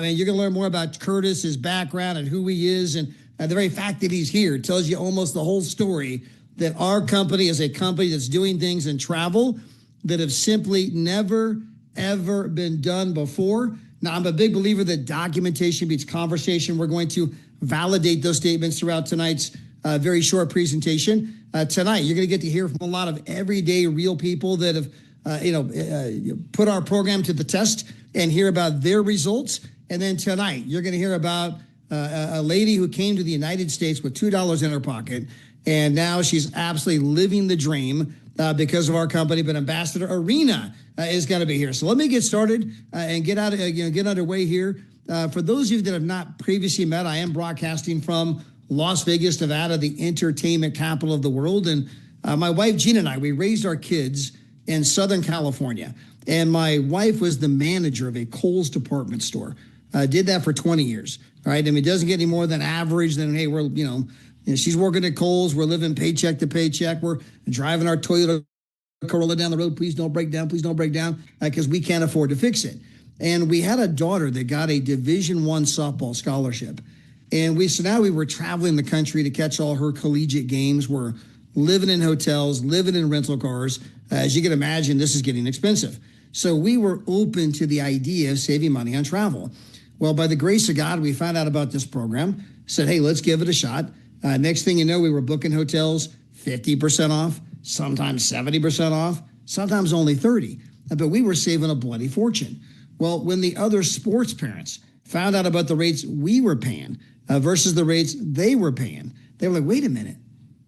And you're going to learn more about Curtis, his background, and who he is. And the very fact that he's here tells you almost the whole story, that our company is a company that's doing things in travel that have simply never, ever been done before. Now, I'm a big believer that documentation beats conversation. We're going to validate those statements throughout tonight's very short presentation. Tonight, you're going to get to hear from a lot of everyday real people that have put our program to the test and hear about their results. And then tonight, you're going to hear about a lady who came to the United States with $2 in her pocket, and now she's absolutely living the dream because of our company. But Ambassador Irina is going to be here. So let me get started and get underway here. For those of you that have not previously met, I am broadcasting from Las Vegas, Nevada, the entertainment capital of the world. And my wife, Gina, and I, we raised our kids in Southern California. And my wife was the manager of a Kohl's department store. Did that for 20 years. All right. I mean, it doesn't get any more than average than, hey, we're, she's working at Kohl's. We're living paycheck to paycheck. We're driving our Toyota Corolla down the road. Please don't break down. Please don't break down, because we can't afford to fix it. And we had a daughter that got a Division I softball scholarship. And so now we were traveling the country to catch all her collegiate games. We're living in hotels, living in rental cars. As you can imagine, this is getting expensive. So we were open to the idea of saving money on travel. Well, by the grace of God, we found out about this program, said, hey, let's give it a shot. Next thing you know, we were booking hotels 50% off, sometimes 70% off, sometimes only 30%. But we were saving a bloody fortune. Well, when the other sports parents found out about the rates we were paying versus the rates they were paying, they were like, wait a minute,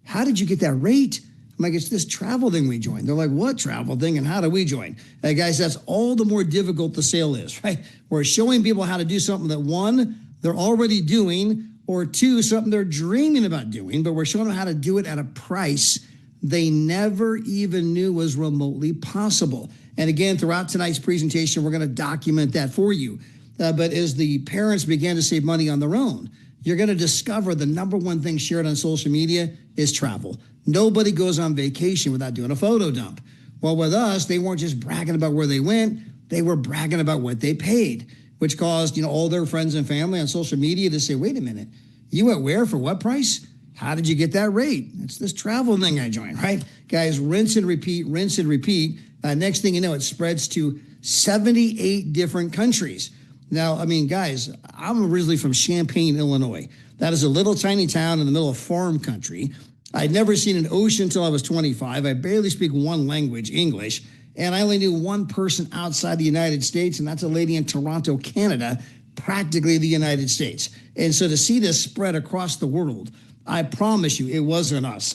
how did you get that rate? I'm like, it's this travel thing we joined. They're like, what travel thing and how do we join? Guys, that's all the more difficult the sale is, right? We're showing people how to do something that, one, they're already doing, or two, something they're dreaming about doing, but we're showing them how to do it at a price they never even knew was remotely possible. And again, throughout tonight's presentation, we're going to document that for you. But as the parents began to save money on their own, you're going to discover the number one thing shared on social media is travel. Nobody goes on vacation without doing a photo dump. Well, with us, they weren't just bragging about where they went. They were bragging about what they paid, which caused, all their friends and family on social media to say, wait a minute, you went where for what price? How did you get that rate? It's this travel thing I joined, right? Guys, rinse and repeat, rinse and repeat. Next thing you know, it spreads to 78 different countries. Now, I mean, guys, I'm originally from Champaign, Illinois. That is a little tiny town in the middle of farm country. I'd never seen an ocean until I was 25. I barely speak one language, English, and I only knew one person outside the United States, and that's a lady in Toronto, Canada, practically the United States. And so to see this spread across the world, I promise you, it wasn't us.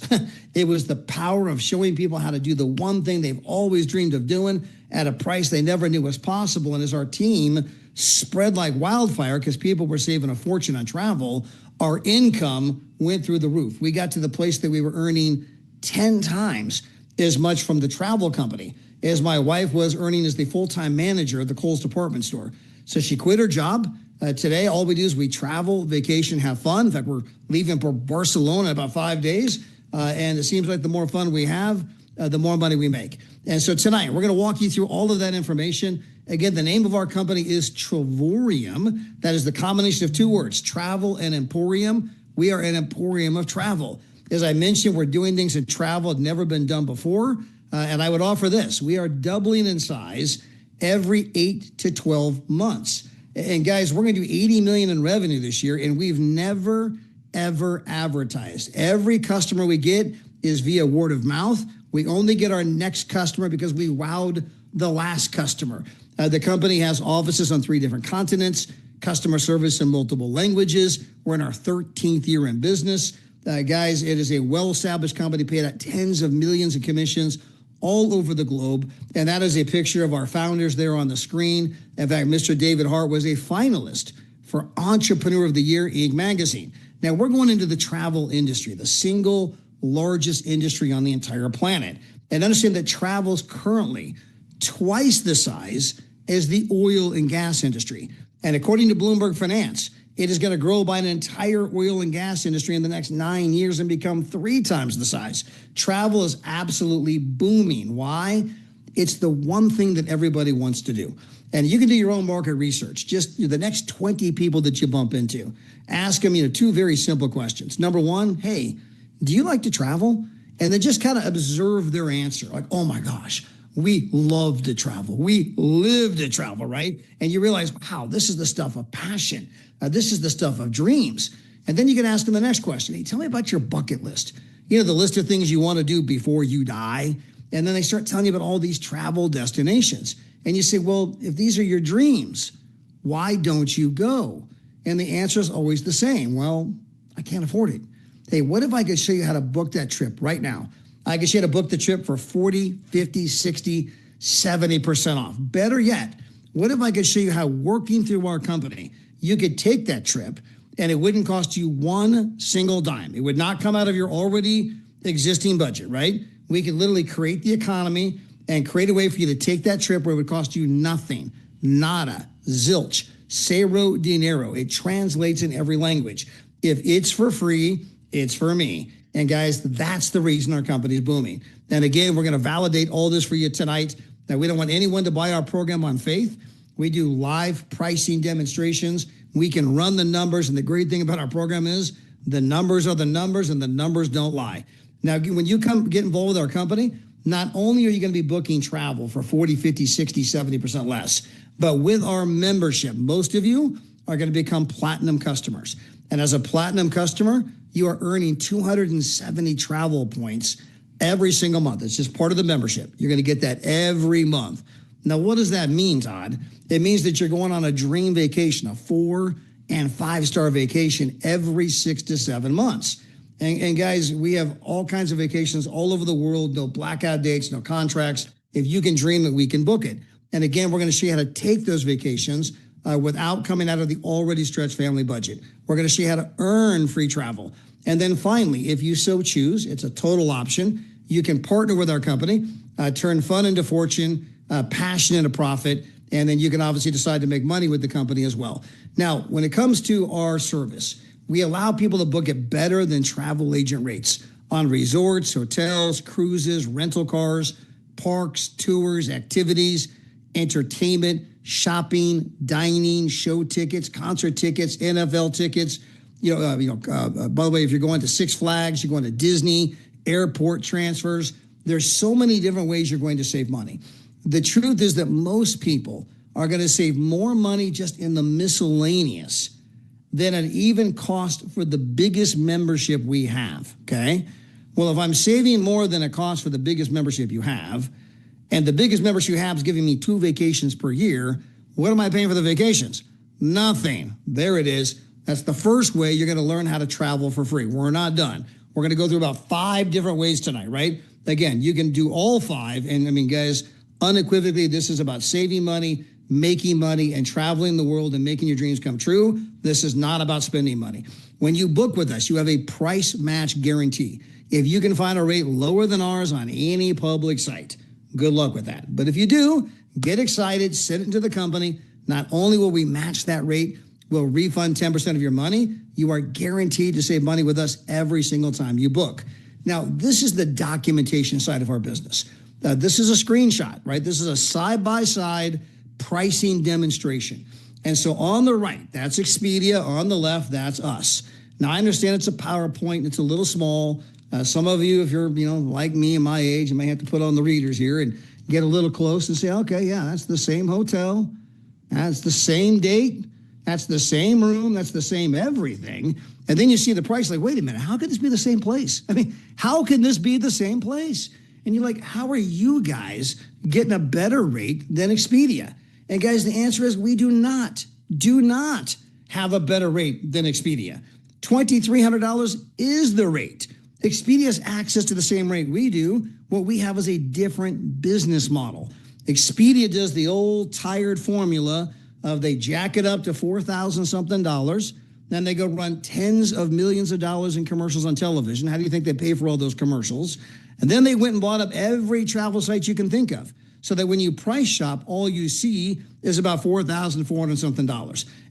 It was the power of showing people how to do the one thing they've always dreamed of doing at a price they never knew was possible. And as our team spread like wildfire, because people were saving a fortune on travel, our income went through the roof. We got to the place that we were earning 10 times as much from the travel company as my wife was earning as the full-time manager of the Kohl's department store. So she quit her job. Today, all we do is we travel, vacation, have fun. In fact, we're leaving for Barcelona in about 5 days. And it seems like the more fun we have, the more money we make. And so tonight, we're going to walk you through all of that information. Again, the name of our company is Travorium. That is the combination of two words, travel and emporium. We are an emporium of travel. As I mentioned, we're doing things in travel that have never been done before. And I would offer this. We are doubling in size every 8 to 12 months. And guys, we're going to do 80 million in revenue this year, and we've never, ever advertised. Every customer we get is via word of mouth. We only get our next customer because we wowed the last customer. The company has offices on 3 different continents, customer service in multiple languages. We're in our 13th year in business. Guys, it is a well-established company paid out tens of millions in commissions all over the globe. And that is a picture of our founders there on the screen. In fact, Mr. David Hart was a finalist for Entrepreneur of the Year, Inc. magazine. Now, we're going into the travel industry, the single largest industry on the entire planet. And understand that travel is currently twice the size as the oil and gas industry. And according to Bloomberg Finance, it is going to grow by an entire oil and gas industry in the next 9 years and become 3 times the size. Travel is absolutely booming. Why? It's the one thing that everybody wants to do. And you can do your own market research. Just the next 20 people that you bump into, ask them, two very simple questions. Number one, hey, do you like to travel? And then just kind of observe their answer. Like, oh my gosh, we love to travel. We live to travel, right? And you realize, wow, this is the stuff of passion. This is the stuff of dreams. And then you can ask them the next question. Hey, tell me about your bucket list. The list of things you want to do before you die. And then they start telling you about all these travel destinations. And you say, well, if these are your dreams, why don't you go? And the answer is always the same. Well, I can't afford it. Hey, what if I could show you how to book that trip right now? I could show you how to book the trip for 40, 50, 60, 70% off. Better yet, what if I could show you how working through our company, you could take that trip and it wouldn't cost you one single dime. It would not come out of your already existing budget, right? We could literally create the economy and create a way for you to take that trip where it would cost you nothing, nada, zilch, cero dinero. It translates in every language. If it's for free, it's for me. And guys, that's the reason our company is booming. And again, we're going to validate all this for you tonight. That we don't want anyone to buy our program on faith. We do live pricing demonstrations. We can run the numbers. And the great thing about our program is the numbers are the numbers and the numbers don't lie. Now, when you come get involved with our company, not only are you going to be booking travel for 40, 50, 60, 70% less, but with our membership, most of you are going to become platinum customers. And as a platinum customer, you are earning 270 travel points every single month. It's just part of the membership. You're going to get that every month. Now, what does that mean, Todd? It means that you're going on a dream vacation, a 4- and 5-star vacation every 6 to 7 months. And guys, we have all kinds of vacations all over the world, no blackout dates, no contracts. If you can dream it, we can book it. And again, we're going to show you how to take those vacations without coming out of the already stretched family budget. We're going to show you how to earn free travel. And then finally, if you so choose, it's a total option. You can partner with our company, turn fun into fortune, passion into profit, and then you can obviously decide to make money with the company as well. Now, when it comes to our service, we allow people to book it better than travel agent rates on resorts, hotels, cruises, rental cars, parks, tours, activities, entertainment, shopping, dining, show tickets, concert tickets, NFL tickets. By the way, if you're going to Six Flags, you're going to Disney, airport transfers. There's so many different ways you're going to save money. The truth is that most people are going to save more money just in the miscellaneous than an even cost for the biggest membership we have, okay? Well, if I'm saving more than a cost for the biggest membership you have, and the biggest membership you have is giving me 2 vacations per year, what am I paying for the vacations? Nothing. There it is. That's the first way you're going to learn how to travel for free. We're not done. We're going to go through about 5 different ways tonight, right? Again, you can do all 5. And guys, unequivocally, this is about saving money, making money, and traveling the world and making your dreams come true. This is not about spending money. When you book with us, you have a price match guarantee. If you can find a rate lower than ours on any public site, good luck with that. But if you do, get excited, send it to the company. Not only will we match that rate, we'll refund 10% of your money. You are guaranteed to save money with us every single time you book. Now, this is the documentation side of our business. This is a screenshot, right? This is a side-by-side pricing demonstration. And so on the right, that's Expedia. On the left, that's us. Now, I understand it's a PowerPoint. It's a little small. Some of you, if you're, like me and my age, you may have to put on the readers here and get a little close and say, okay, yeah, that's the same hotel. That's the same date. That's the same room. That's the same everything. And then you see the price like, wait a minute, how could this be the same place? I mean, how can this be the same place? And you're like, how are you guys getting a better rate than Expedia? And guys, the answer is we do not have a better rate than Expedia. $2,300 is the rate. Expedia has access to the same rate we do. What we have is a different business model. Expedia does the old tired formula of they jack it up to $4,000 something. Then they go run tens of millions of dollars in commercials on television. How do you think they pay for all those commercials? And then they went and bought up every travel site you can think of, so that when you price shop, all you see is about $4,400 something.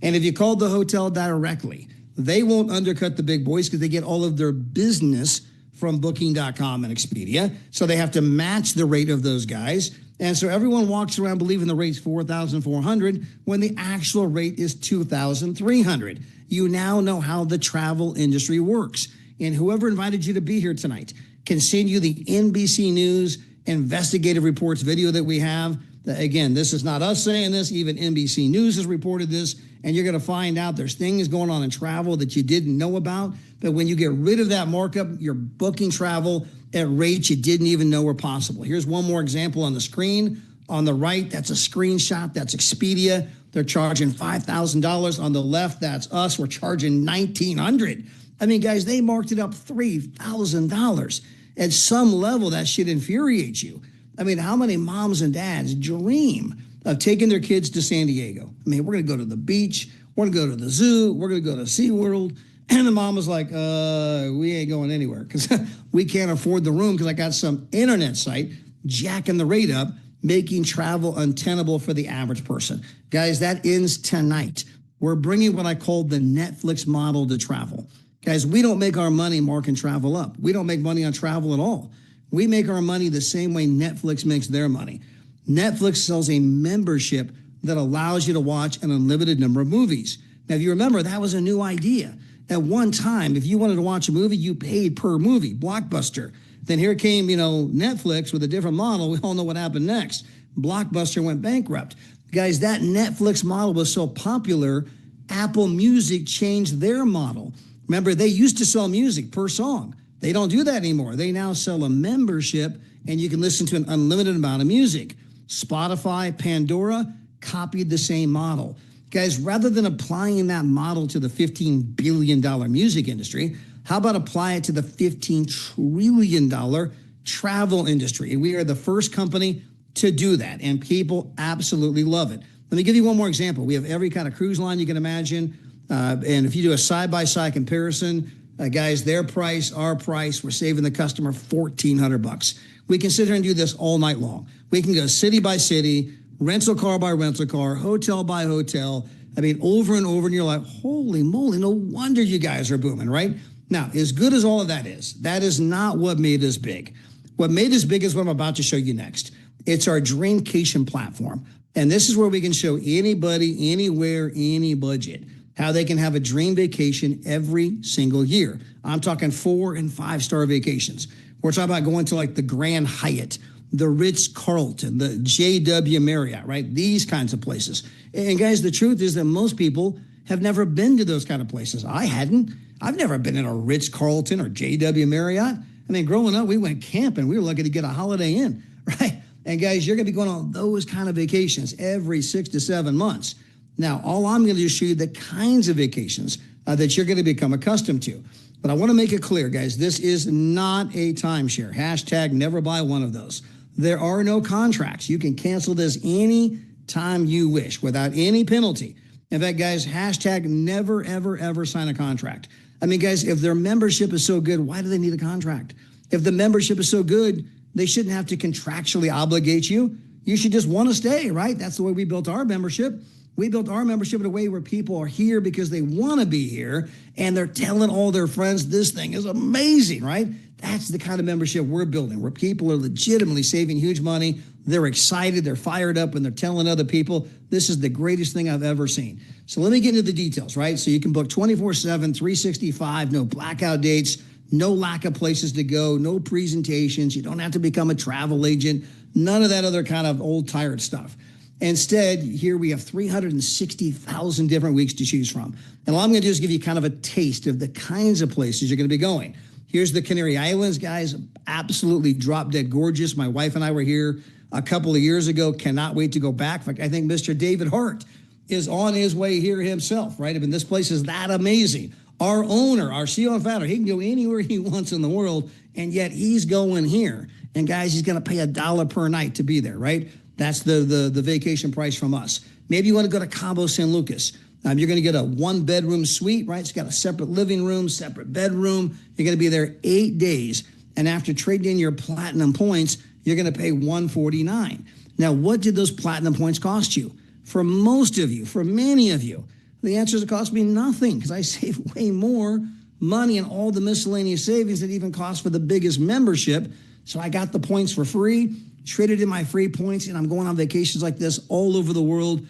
And if you called the hotel directly, they won't undercut the big boys because they get all of their business from Booking.com and Expedia. So they have to match the rate of those guys. And so everyone walks around believing the rate's $4,400 when the actual rate is $2,300. You now know how the travel industry works. And whoever invited you to be here tonight can send you the NBC News investigative reports video that we have. Again, this is not us saying this. Even NBC News has reported this. And you're going to find out there's things going on in travel that you didn't know about. But when you get rid of that markup, you're booking travel at rates you didn't even know were possible. Here's one more example on the screen. On the right, that's a screenshot. That's Expedia. They're charging $5,000. On the left, that's us. We're charging $1,900. I mean, guys, they marked it up $3,000. At some level, that should infuriate you. I mean, how many moms and dads dream of taking their kids to San Diego? I mean, we're going to go to the beach. We're going to go to the zoo. We're going to go to SeaWorld. And the mom was like, we ain't going anywhere because we can't afford the room because I got some internet site jacking the rate up, making travel untenable for the average person. Guys, that ends tonight. We're bringing what I call the Netflix model to travel. Guys, we don't make our money marking travel up. We don't make money on travel at all. We make our money the same way Netflix makes their money. Netflix sells a membership that allows you to watch an unlimited number of movies. Now, if you remember, that was a new idea. At one time, if you wanted to watch a movie, you paid per movie, Blockbuster. Then here came, Netflix with a different model. We all know what happened next. Blockbuster went bankrupt. Guys, that Netflix model was so popular, Apple Music changed their model. Remember, they used to sell music per song. They don't do that anymore. They now sell a membership, and you can listen to an unlimited amount of music. Spotify, Pandora copied the same model. Guys, rather than applying that model to the $15 billion music industry, how about apply it to the $15 trillion travel industry? And we are the first company to do that, and people absolutely love it. Let me give you one more example. We have every kind of cruise line you can imagine, and if you do a side-by-side comparison, guys, their price, our price, we're saving the customer $1,400. We can sit here and do this all night long. We can go city by city, rental car by rental car, hotel by hotel. I mean, over and over, and you're like, holy moly, no wonder you guys are booming, right? Now, as good as all of that is not what made us big. What made us big is what I'm about to show you next. It's our Dreamcation platform. And this is where we can show anybody, anywhere, any budget, how they can have a dream vacation every single year. I'm talking 4- and 5-star vacations. We're talking about going to like the Grand Hyatt, the Ritz-Carlton, the JW Marriott, right? These kinds of places. And guys, the truth is that most people have never been to those kind of places. I hadn't. I've never been in a Ritz-Carlton or JW Marriott. I mean, growing up, we went camping. We were lucky to get a Holiday Inn, right? And guys, you're going to be going on those kind of vacations every 6 to 7 months. Now, all I'm going to do is show you the kinds of vacations that you're going to become accustomed to. But I want to make it clear, guys, this is not a timeshare. Hashtag never buy one of those. There are no contracts. You can cancel this any time you wish without any penalty. In fact, guys, hashtag never, ever, ever sign a contract. I mean, guys, if their membership is so good, why do they need a contract? If the membership is so good, they shouldn't have to contractually obligate you. You should just want to stay, right? That's the way we built our membership. We built our membership in a way where people are here because they want to be here, and they're telling all their friends, this thing is amazing, right? That's the kind of membership we're building, where people are legitimately saving huge money. They're excited, they're fired up, and they're telling other people, this is the greatest thing I've ever seen. So let me get into the details, right? So you can book 24/7, 365, no blackout dates, no lack of places to go, no presentations. You don't have to become a travel agent, none of that other kind of old tired stuff. Instead, here we have 360,000 different weeks to choose from. And all I'm going to do is give you kind of a taste of the kinds of places you're going to be going. Here's the Canary Islands, guys, absolutely drop dead gorgeous. My wife and I were here a couple of years ago. Cannot wait to go back. In fact, I think Mr. David Hart is on his way here himself, right? I mean, this place is that amazing. Our owner, our CEO and founder, he can go anywhere he wants in the world, and yet he's going here. And guys, he's going to pay $1 per night to be there, right? That's the vacation price from us. Maybe you want to go to Cabo San Lucas. You're going to get a 1-bedroom suite, right? It's got a separate living room, separate bedroom. You're going to be there 8 days. And after trading in your platinum points, you're going to pay $149. Now, what did those platinum points cost you? For most of you, for many of you, the answer is it cost me nothing, because I save way more money in all the miscellaneous savings that even cost for the biggest membership. So I got the points for free. traded in my free points, and I'm going on vacations like this all over the world,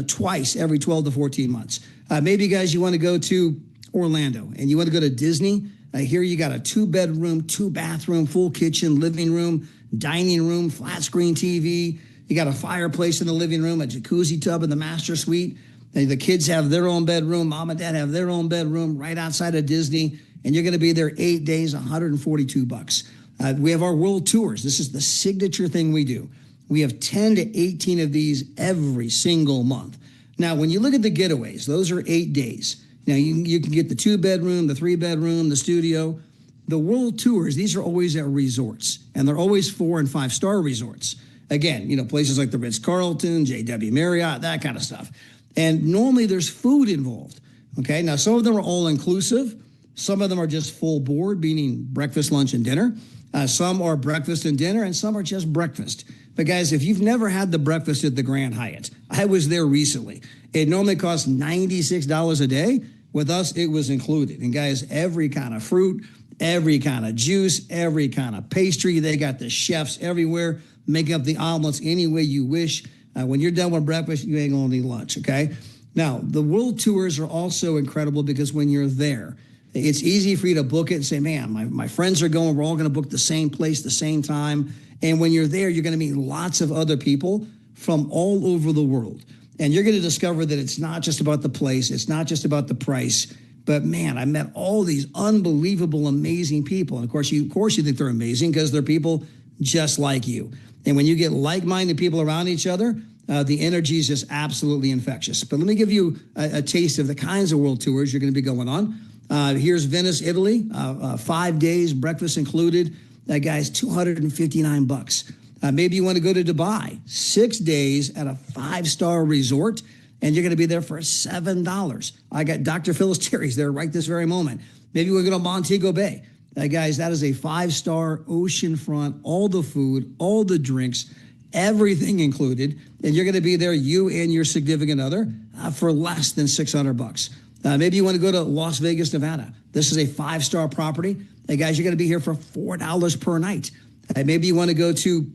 twice every 12 to 14 months. Maybe, guys, you want to go to Orlando and you want to go to Disney. Here you got a 2-bedroom, 2-bathroom, full kitchen, living room, dining room, flat screen TV. You got a fireplace in the living room, a jacuzzi tub in the master suite. The kids have their own bedroom. Mom and dad have their own bedroom right outside of Disney. And you're going to be there 8 days, $142. We have our world tours. This is the signature thing we do. We have 10 to 18 of these every single month. Now, when you look at the getaways, those are 8 days. Now, you can get the 2-bedroom, the 3-bedroom, the studio. The world tours, these are always at resorts, and they're always 4- and 5-star resorts. Again, places like the Ritz-Carlton, JW Marriott, that kind of stuff. And normally there's food involved, okay? Now, some of them are all-inclusive. Some of them are just full board, meaning breakfast, lunch, and dinner. Some are breakfast and dinner, and some are just breakfast. But guys, if you've never had the breakfast at the Grand Hyatt, I was there recently. It normally costs $96 a day. With us, it was included. And guys, every kind of fruit, every kind of juice, every kind of pastry. They got the chefs everywhere making up the omelets any way you wish. When you're done with breakfast, you ain't gonna need lunch, okay? Now, the world tours are also incredible because when you're there, it's easy for you to book it and say, man, my friends are going, we're all gonna book the same place, the same time. And when you're there, you're gonna meet lots of other people from all over the world. And you're gonna discover that it's not just about the place, it's not just about the price, but man, I met all these unbelievable, amazing people. And of course you think they're amazing because they're people just like you. And when you get like-minded people around each other, the energy is just absolutely infectious. But let me give you a taste of the kinds of world tours you're going to be going on. Here's Venice, Italy, 5 days, breakfast included. That guy's $259. Maybe you want to go to Dubai, 6 days at a 5-star resort, and you're going to be there for $7. I got Dr. Phyllis Terry's there right this very moment. Maybe we'll go to Montego Bay. Guys, that is a 5-star oceanfront, all the food, all the drinks, everything included. And you're going to be there, you and your significant other, for less than $600. Maybe you want to go to Las Vegas, Nevada. This is a 5-star property. Hey, guys, you're going to be here for $4 per night. Maybe you want to go to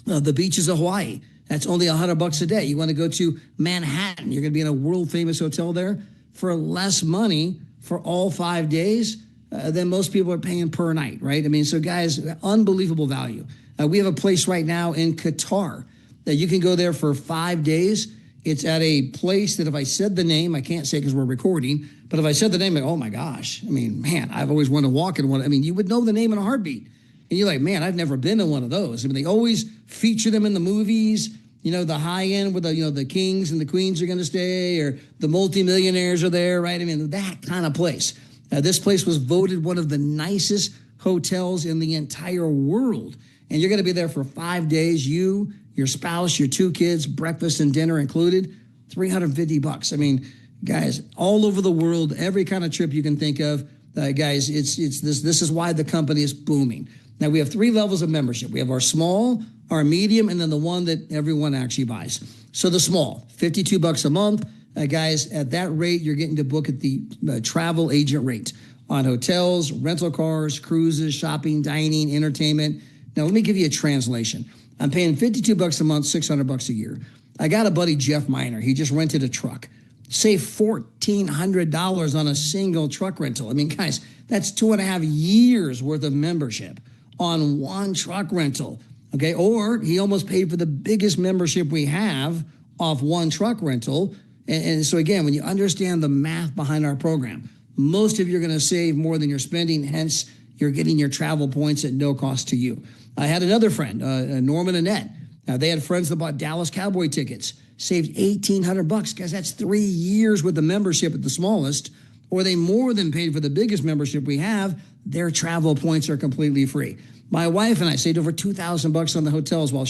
the beaches of Hawaii. That's only $100 a day. You want to go to Manhattan. You're going to be in a world-famous hotel there for less money for all 5 days than most people are paying per night, right? I mean, so guys, unbelievable value. We have a place right now in Qatar that you can go there for 5 days. It's at a place that if I said the name, I can't say because we're recording, but if I said the name, like, oh my gosh, I mean, man, I've always wanted to walk in one. I mean, you would know the name in a heartbeat. And you're like, man, I've never been to one of those. I mean, they always feature them in the movies, the high end where the kings and the queens are going to stay, or the multimillionaires are there, right? I mean, that kind of place. This place was voted one of the nicest hotels in the entire world. And you're going to be there for 5 days. You, your spouse, your 2 kids, breakfast and dinner included, $350. I mean, guys, all over the world, every kind of trip you can think of. Guys, it's this is why the company is booming. Now, we have 3 levels of membership. We have our small, our medium, and then the one that everyone actually buys. So the small, $52 a month. Guys, at that rate, you're getting to book at the travel agent rate on hotels, rental cars, cruises, shopping, dining, entertainment. Now, let me give you a translation. I'm paying $52 a month, $600 a year. I got a buddy, Jeff Miner. He just rented a truck. Save $1,400 on a single truck rental. I mean, guys, that's 2.5 years worth of membership on one truck rental, okay? Or he almost paid for the biggest membership we have off one truck rental. And so again, when you understand the math behind our program, most of you are going to save more than you're spending, hence you're getting your travel points at no cost to you. I had another friend, Norman and Annette. They had friends that bought Dallas Cowboy tickets, saved $1,800. Guys, that's 3 years with the membership at the smallest, or they more than paid for the biggest membership we have. Their travel points are completely free. My wife and I saved over $2,000 on the hotels while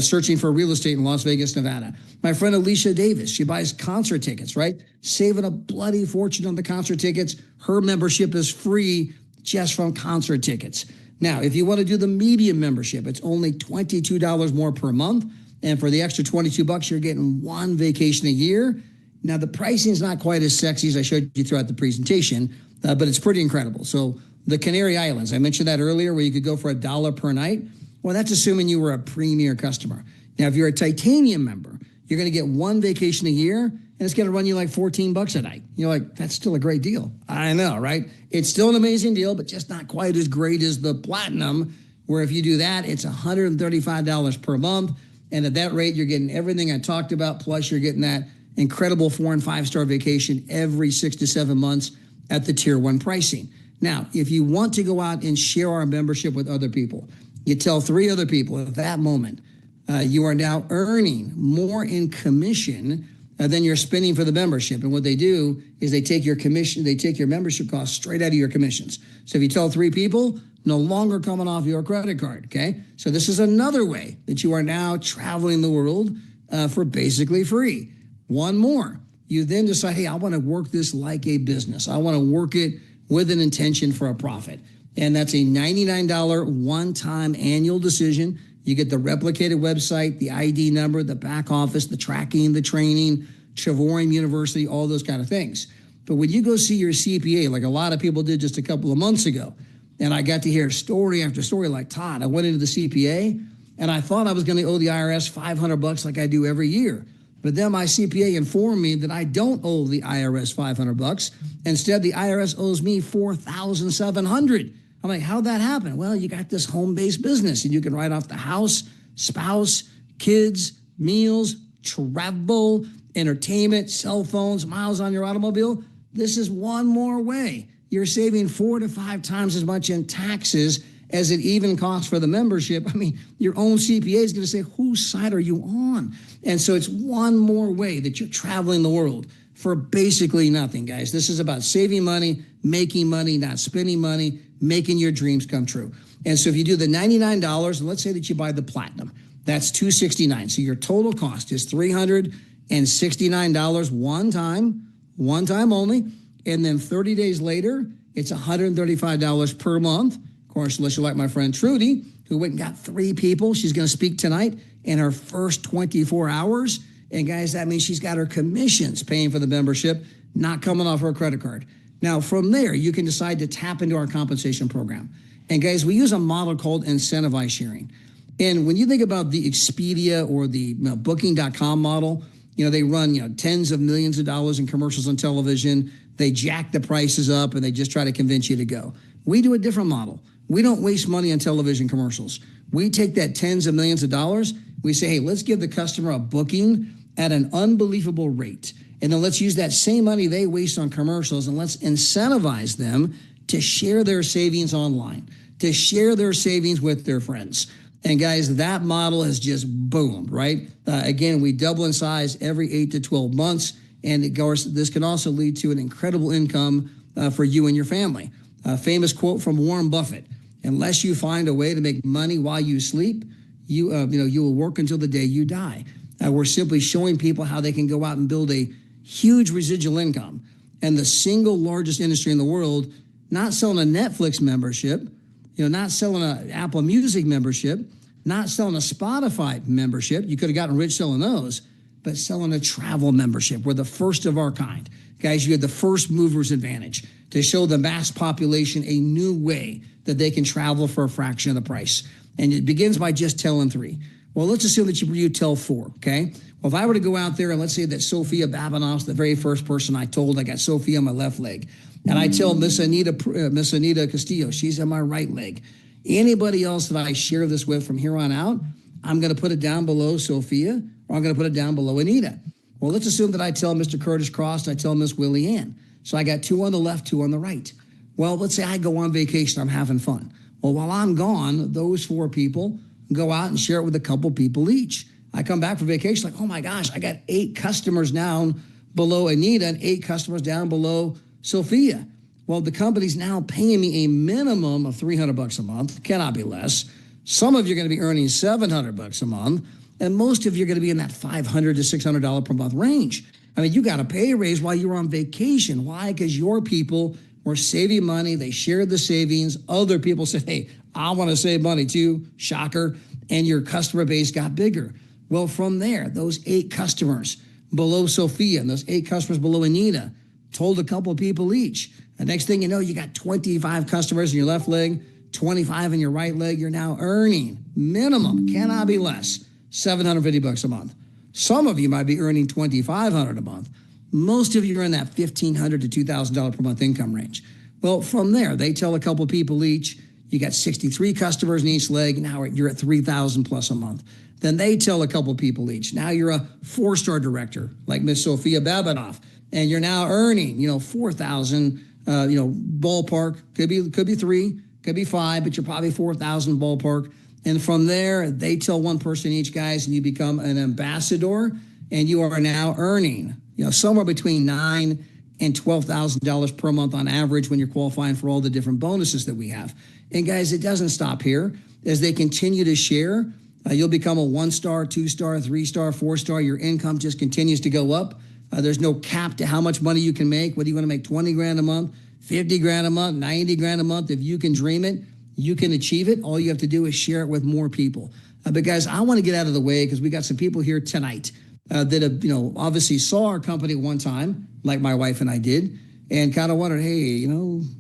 searching for real estate in Las Vegas, Nevada. My friend Alicia Davis, she buys concert tickets, right? Saving a bloody fortune on the concert tickets. Her membership is free just from concert tickets. Now, if you want to do the medium membership, it's only $22 more per month. And for the extra $22, you're getting 1 vacation a year. Now, the pricing is not quite as sexy as I showed you throughout the presentation, but it's pretty incredible. So the Canary Islands, I mentioned that earlier, where you could go for $1 per night. Well, that's assuming you were a premier customer. Now, if you're a titanium member, you're going to get one vacation a year, and it's going to run you like $14 a night. You're like, that's still a great deal. I know, right? It's still an amazing deal, but just not quite as great as the platinum, where if you do that, it's $135 per month. And at that rate, you're getting everything I talked about, plus you're getting that incredible 4- and 5-star vacation every 6 to 7 months at the tier 1 pricing. Now, if you want to go out and share our membership with other people, you tell 3 other people at that moment, you are now earning more in commission than you're spending for the membership. And what they do is they take your commission, they take your membership costs straight out of your commissions. So if you tell 3 people, no longer coming off your credit card, okay? So this is another way that you are now traveling the world for basically free. One more. You then decide, hey, I want to work this like a business. I want to work it with an intention for a profit. And that's a $99 one-time annual decision. You get the replicated website, the ID number, the back office, the tracking, the training, Trevorium University, all those kind of things. But when you go see your CPA, like a lot of people did just a couple of months ago, and I got to hear story after story like, Todd, I went into the CPA, and I thought I was going to owe the IRS $500 like I do every year. But then my CPA informed me that I don't owe the IRS $500. Instead, the IRS owes me $4,700. I'm like, how'd that happen? Well, you got this home-based business, and you can write off the house, spouse, kids, meals, travel, entertainment, cell phones, miles on your automobile. This is one more way. You're saving 4 to 5 times as much in taxes as it even costs for the membership. I mean, your own CPA is going to say, whose side are you on? And so it's one more way that you're traveling the world for basically nothing, guys. This is about saving money, not spending money, making your dreams come true. And so if you do the $99, and let's say that you buy the platinum, that's $269. So your total cost is $369 one time only. And then 30 days later, it's $135 per month. Of course, unless you're like my friend Trudy, who went and got 3 people. She's going to speak tonight in her first 24 hours. And guys, that means she's got her commissions paying for the membership, not coming off her credit card. Now, from there, you can decide to tap into our compensation program. And guys, we use a model called incentivized sharing. And when you think about the Expedia or the Booking.com model, they run, tens of millions of dollars in commercials on television. They jack the prices up and they just try to convince you to go. We do a different model. We don't waste money on television commercials. We take that tens of millions of dollars. We say, hey, let's give the customer a booking at an unbelievable rate. And then let's use that same money they waste on commercials and let's incentivize them to share their savings online, to share their savings with their friends. And guys, that model has just boomed, right? Again, we double in size every 8 to 12 months. And of course, this can also lead to an incredible income for you and your family. A famous quote from Warren Buffett: "Unless you find a way to make money while you sleep, you will work until the day you die." We're simply showing people how they can go out and build a huge residual income. And the single largest industry in the world, not selling a Netflix membership, not selling an Apple Music membership, not selling a Spotify membership. You could have gotten rich selling those, but selling a travel membership. We're the first of our kind. Guys, you had the first mover's advantage to show the mass population a new way that they can travel for a fraction of the price. And it begins by just telling 3. Well, let's assume that you tell 4, okay? Well, if I were to go out there and let's say that Sophia Babinoff's the very first person I told, I got Sophia on my left leg, and I tell Miss Anita Castillo, she's on my right leg. Anybody else that I share this with from here on out, I'm going to put it down below Sophia, or I'm going to put it down below Anita. Well, let's assume that I tell Mr. Curtis Cross and I tell Miss Willie Ann. So I got 2 on the left, 2 on the right. Well, let's say I go on vacation, I'm having fun. Well, while I'm gone, those 4 people go out and share it with a couple people each. I come back from vacation like, oh my gosh, I got 8 customers down below Anita and 8 customers down below Sophia. Well, the company's now paying me a minimum of $300 a month, cannot be less. Some of you are going to be earning $700 a month, and most of you are going to be in that $500 to $600 per month range. I mean, you got a pay raise while you were on vacation. Why? Because your people were saving money. They shared the savings. Other people said, hey, I want to save money too. Shocker. And your customer base got bigger. Well, from there, those 8 customers below Sophia and those 8 customers below Anita told a couple of people each. The next thing you know, you got 25 customers in your left leg, 25 in your right leg, you're now earning minimum, cannot be less, $750 a month. Some of you might be earning $2,500 a month. Most of you are in that $1,500 to $2,000 per month income range. Well, from there, they tell a couple people each, you got 63 customers in each leg, now you're at 3,000 plus a month. Then they tell a couple people each, now you're a 4-star director, like Miss Sophia Babinoff, and you're now earning, 4,000, ballpark, could be 3, could be 5, but you're probably 4,000 ballpark. And from there, they tell one person each, guys, and you become an ambassador, and you are now earning, somewhere between $9,000 and $12,000 per month on average when you're qualifying for all the different bonuses that we have. And guys, it doesn't stop here. As they continue to share, you'll become a 1-star, 2-star, 3-star, 4-star. Your income just continues to go up. There's no cap to how much money you can make. Whether you want to make 20 grand a month, 50 grand a month, 90 grand a month, if you can dream it, you can achieve it. All you have to do is share it with more people. But guys, I want to get out of the way because we got some people here tonight that have, obviously saw our company one time, like my wife and I did, and kind of wondered, hey,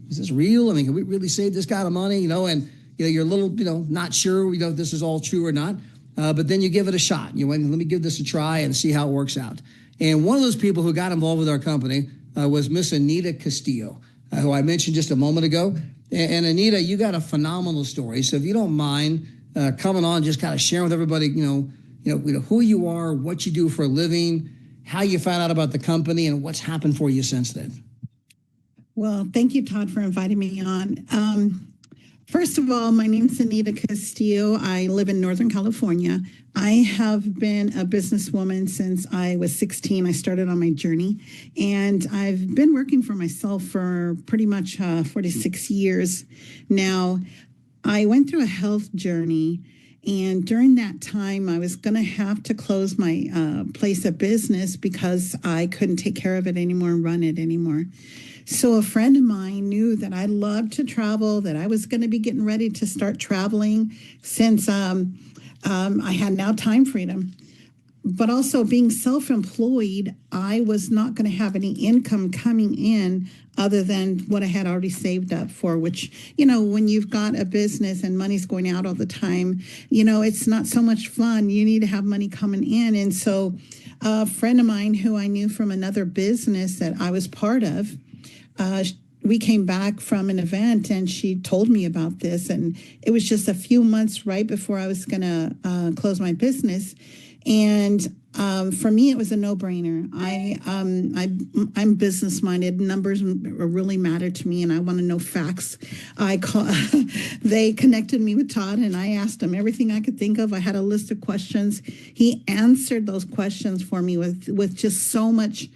is this real? I mean, can we really save this kind of money? And you're a little, not sure, if this is all true or not. But then you give it a shot. Let me give this a try and see how it works out. And one of those people who got involved with our company was Miss Anita Castillo, who I mentioned just a moment ago. And Anita, you got a phenomenal story. So if you don't mind coming on, just kind of sharing with everybody, who you are, what you do for a living, how you found out about the company, and what's happened for you since then. Well, thank you, Todd, for inviting me on. First of all, my name's Anita Castillo. I live in Northern California. I have been a businesswoman since I was 16. I started on my journey, and I've been working for myself for pretty much 46 years now. I went through a health journey, and during that time, I was going to have to close my place of business because I couldn't take care of it anymore and run it anymore. So a friend of mine knew that I loved to travel, that I was going to be getting ready to start traveling since I had now time freedom. But also being self-employed, I was not going to have any income coming in other than what I had already saved up for, which, when you've got a business and money's going out all the time, it's not so much fun. You need to have money coming in. And so a friend of mine who I knew from another business that I was part of, we came back from an event and she told me about this, and it was just a few months right before I was going to close my business. And for me, it was a no-brainer. I'm business-minded. Numbers really matter to me, and I want to know facts. They connected me with Todd, and I asked him everything I could think of. I had a list of questions. He answered those questions for me with just so much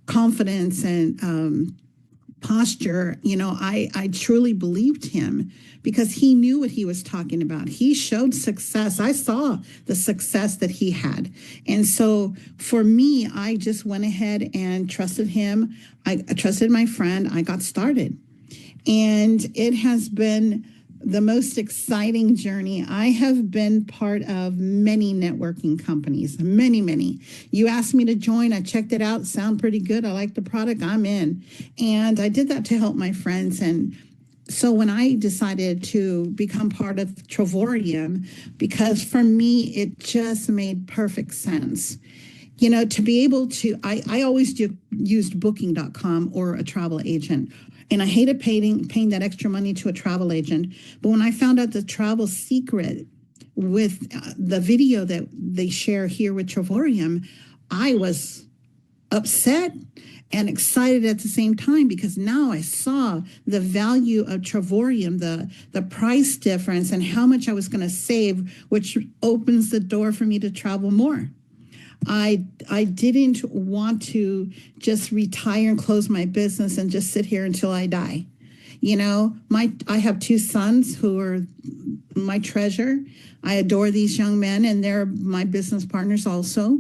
confidence and posture. I truly believed him because he knew what he was talking about. He showed success. I saw the success that he had. And so for me, I just went ahead and trusted him. I trusted my friend. I got started. And it has been the most exciting journey. I have been part of many networking companies, many. You asked me to join. I checked it out. Sound pretty good. I like the product. I'm in. And I did that to help my friends. And so when I decided to become part of Travorium, because for me, it just made perfect sense. To be able to, I always used booking.com or a travel agent. And I hated paying that extra money to a travel agent. But when I found out the travel secret with the video that they share here with Travorium, I was upset and excited at the same time because now I saw the value of Travorium, the price difference, and how much I was going to save, which opens the door for me to travel more. I didn't want to just retire and close my business and just sit here until I die. I have 2 sons who are my treasure. I adore these young men, and they're my business partners also.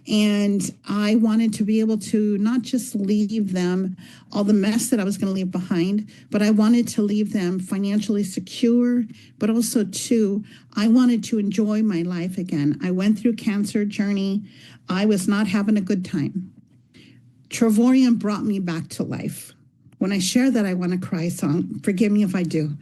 And I wanted to be able to not just leave them all the mess that I was going to leave behind, but I wanted to leave them financially secure, but also too, I wanted to enjoy my life again. I went through cancer journey. I was not having a good time. Travorium brought me back to life. When I share that I want to cry song, forgive me if I do.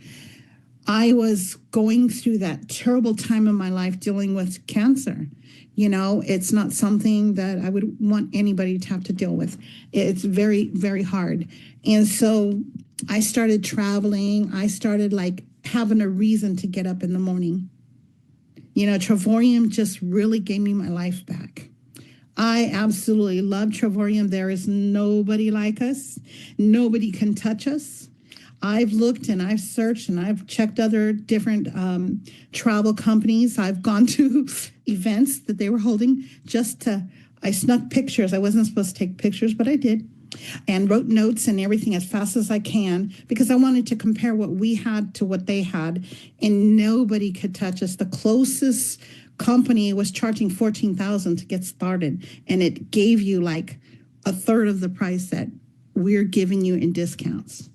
I was going through that terrible time in my life dealing with cancer. You know, it's not something that I would want anybody to have to deal with. It's very, very hard. And so I started traveling. I started like having a reason to get up in the morning. You know, Travorium just really gave me my life back. I absolutely love Travorium. There is nobody like us. Nobody can touch us. I've looked and I've searched and I've checked other different travel companies. I've gone to events that they were holding I snuck pictures. I wasn't supposed to take pictures, but I did. And wrote notes and everything as fast as I can because I wanted to compare what we had to what they had. And nobody could touch us. The closest company was charging $14,000 to get started. And it gave you like a third of the price that we're giving you in discounts.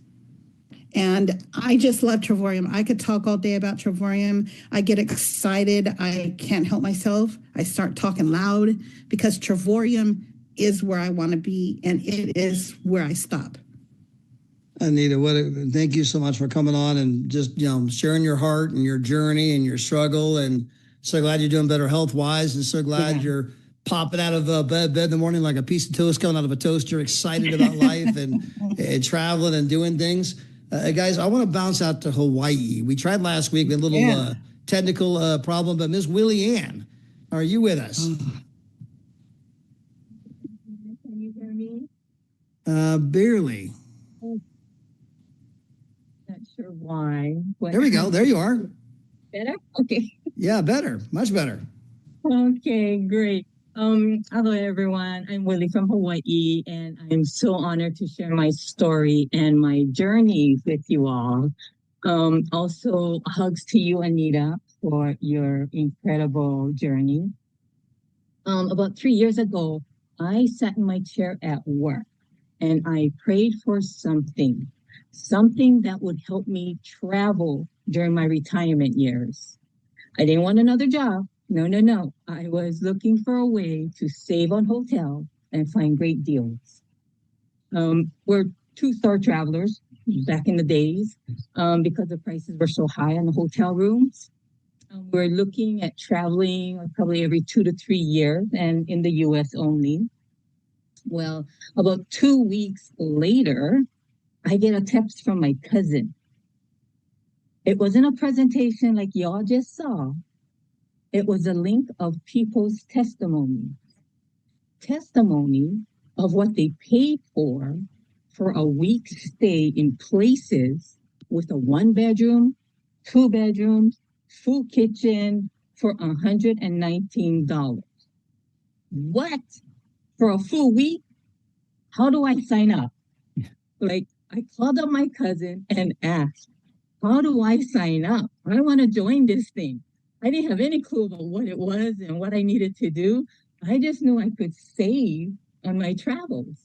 And I just love Travorium. I could talk all day about Travorium. I get excited. I can't help myself. I start talking loud because Travorium is where I want to be, and it is where I stop. Anita, thank you so much for coming on and just sharing your heart and your journey and your struggle. And so glad you're doing better health wise, and so glad you're popping out of bed in the morning like a piece of toast coming out of a toaster, excited about life and traveling and doing things. Guys, I want to bounce out to Hawaii. We tried last week with a little technical problem, but Ms. Willie Ann, are you with us? Can you hear me? Barely. Not sure why. There we go. There you are. Better? Okay. Yeah, better. Much better. Okay, great. Hello everyone. I'm Willie from Hawaii, and I'm so honored to share my story and my journey with you all. Also, hugs to you, Anita, for your incredible journey. About 3 years ago, I sat in my chair at work and I prayed for something that would help me travel during my retirement years. I didn't want another job. No. I was looking for a way to save on hotel and find great deals. We're two-star travelers back in the days because the prices were so high on the hotel rooms. We're looking at traveling probably every 2 to 3 years and in the US only. Well, about 2 weeks later, I get a text from my cousin. It wasn't a presentation like y'all just saw. It was a link of people's testimony of what they paid for a week's stay in places with a 1-bedroom, 2 bedrooms, full kitchen for $119. What? For a full week? How do I sign up? Like, I called up my cousin and asked, how do I sign up? I want to join this thing. I didn't have any clue about what it was and what I needed to do. I just knew I could save on my travels.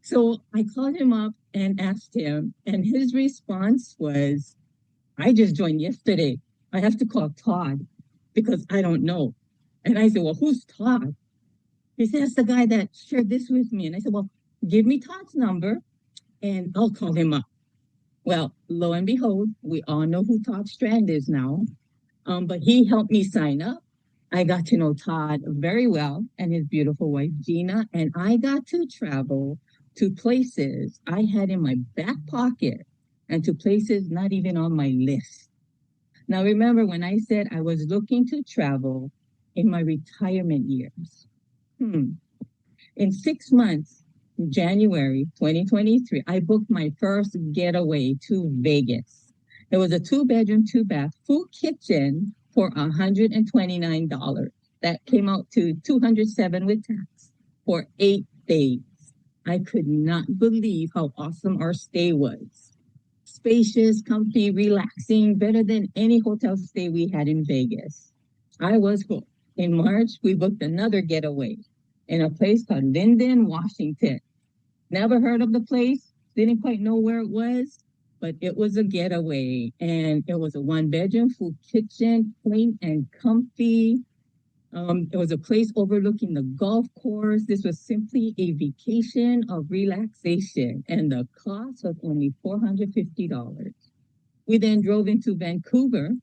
So I called him up and asked him, and his response was, I just joined yesterday. I have to call Todd because I don't know. And I said, well, who's Todd? He said, that's the guy that shared this with me. And I said, well, give me Todd's number and I'll call him up. Well, lo and behold, we all know who Todd Strand is now. But he helped me sign up. I got to know Todd very well and his beautiful wife, Gina, and I got to travel to places I had in my back pocket and to places not even on my list. Now, remember when I said I was looking to travel in my retirement years? In 6 months, January 2023, I booked my first getaway to Vegas. It was a 2-bedroom, 2-bath, full kitchen for $129. That came out to $207 with tax for 8 days. I could not believe how awesome our stay was. Spacious, comfy, relaxing, better than any hotel stay we had in Vegas. I was hooked. In March, we booked another getaway in a place called Linden, Washington. Never heard of the place, didn't quite know where it was, but it was a getaway, and it was a 1-bedroom, full kitchen, clean and comfy. It was a place overlooking the golf course. This was simply a vacation of relaxation, and the cost was only $450. We then drove into Vancouver